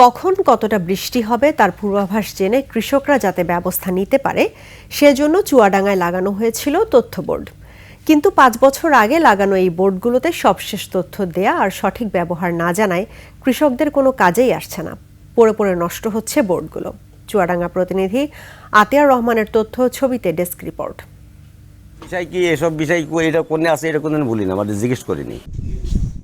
কখন কতটা বৃষ্টি হবে তার পূর্বাভাস জেনে কৃষকরা যাতে ব্যবস্থা নিতে পারে সেজন্য চুয়াডাঙ্গায় লাগানো হয়েছিল তথ্য বোর্ড। কিন্তু ৫ বছর আগে লাগানো এই বোর্ডগুলোতে সবশেষ তথ্য দেয়া আর সঠিক ব্যবহার না জানায় কৃষকদের কোনো কাজেই আসছে না। পড়ে পড়ে নষ্ট হচ্ছে বোর্ডগুলো। চুয়াডাঙ্গা প্রতিনিধি আতিয়ার রহমানের তথ্য, ছবিতে ডেস্ক রিপোর্ট। বিষয় কি এসব বিষয় এটা কোনে আছে এটা কোনদিন বলি না, মানে জিজ্ঞেস করিনি।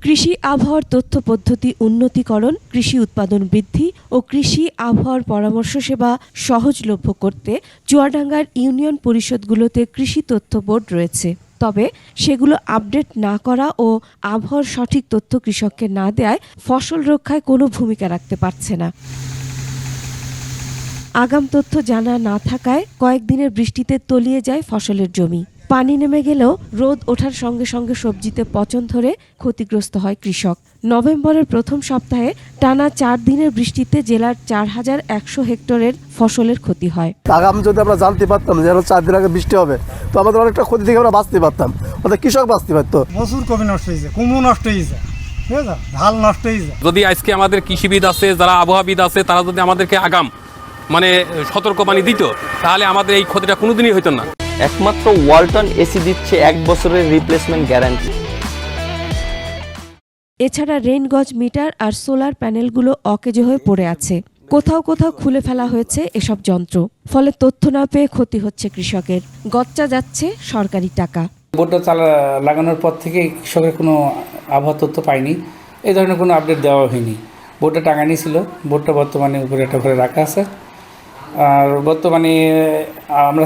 কৃষি আবহাওয়ার তথ্য পদ্ধতি উন্নতিকরণ, কৃষি উৎপাদন বৃদ্ধি ও কৃষি আবহাওয়ার পরামর্শ সেবা সহজলভ্য করতে চুয়াডাঙ্গার ইউনিয়ন পরিষদগুলোতে কৃষি তথ্য বোর্ড রয়েছে। তবে সেগুলো আপডেট না করা ও আবহাওয়ার সঠিক তথ্য কৃষককে না দেয়ায় ফসল রক্ষায় কোনো ভূমিকা রাখতে পারছে না। আগাম তথ্য জানা না থাকায় কয়েকদিনের বৃষ্টিতে তলিয়ে যায় ফসলের জমি। পানি নেমে গেলেও রোদ ওঠার সঙ্গে সঙ্গে সবজিতে পচন ধরে ক্ষতিগ্রস্ত হয় কৃষক। নভেম্বরের প্রথম সপ্তাহে টানা ৪ দিনের বৃষ্টিতে জেলার ৪,১০০ হেক্টরের ফসলের ক্ষতি হয়। আগাম যদি আমরা জানতে পারতাম যে ৪ দিন আগে বৃষ্টি হবে, তো আমাদের অনেকটা ক্ষতি থেকে আমরা বাঁচতে পারতাম, অর্থাৎ কৃষক বাঁচতে পারতো। প্রচুর কপি নষ্ট হয়েছে, কুমড়ো নষ্ট হয়েছে, ধান নষ্ট হয়েছে। যদি আজকে আমাদের কৃষিবিদ আছে, যারা আবহাওয়াবিদ আছে, তারা যদি আমাদেরকে আগাম সতর্কবাণী দিত, তাহলে আমাদের এই ক্ষতিটা কোনোদিনই হতো না। একমাত্র ওয়ালটন এসি দিচ্ছে ১ বছরের রিপ্লেসমেন্ট গ্যারান্টি। এছাড়া রেইন গজ মিটার আর সোলার প্যানেলগুলো অকেজো হয়ে পড়ে আছে। কোথাও কোথাও খুলে ফেলা হয়েছে এসব যন্ত্র, ফলে তথ্য না পেয়ে ক্ষতি হচ্ছে কৃষকের। গচ্চা যাচ্ছে সরকারি টাকা। বোর্ডটা লাগানোর পর থেকে কৃষকের কোনো আবহাওয়া তথ্য পায়নি, এই ধরনের কোনো আপডেট দেওয়া হয়নি। বোর্ডটা টাঙানি ছিল, বোর্ডটা বর্তমানে উপরে একটা ঘরে রাখা আছে। আর বর্তমানে আমরা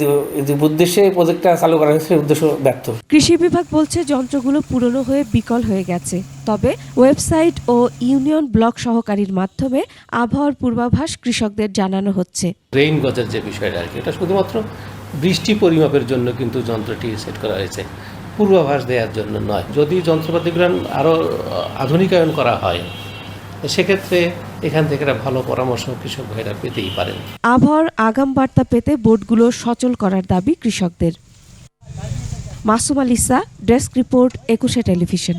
যে উদ্দেশ্যে প্রজেক্টটা চালু করা হয়েছে উদ্দেশ্য ব্যর্থ। কৃষি বিভাগ বলছে যন্ত্রগুলো পুরনো হয়ে বিকল হয়ে গেছে। তবে ওয়েবসাইট ও ইউনিয়ন ব্লক সহকারীর মাধ্যমে আবহাওয়ার পূর্বাভাস কৃষকদের জানানো হচ্ছে। রেইন গজের যে বিষয়টা আর কি, এটা শুধুমাত্র বৃষ্টি পরিমাপের জন্য কিন্তু যন্ত্রটি সেট করা হয়েছে, পূর্বাভাস দেওয়ার জন্য নয়। যদি যন্ত্রপাতিগুলো আরও আধুনিকায়ন করা হয়, সেক্ষেত্রে এখান থেকে একটা ভালো পরামর্শ কৃষক ভাইরা পেতেই পারেন। আবহাওয়ার আগাম বার্তা পেতে বোর্ডগুলো সচল করার দাবি কৃষকদের। Masum আলিসা, desk report, ২১ television.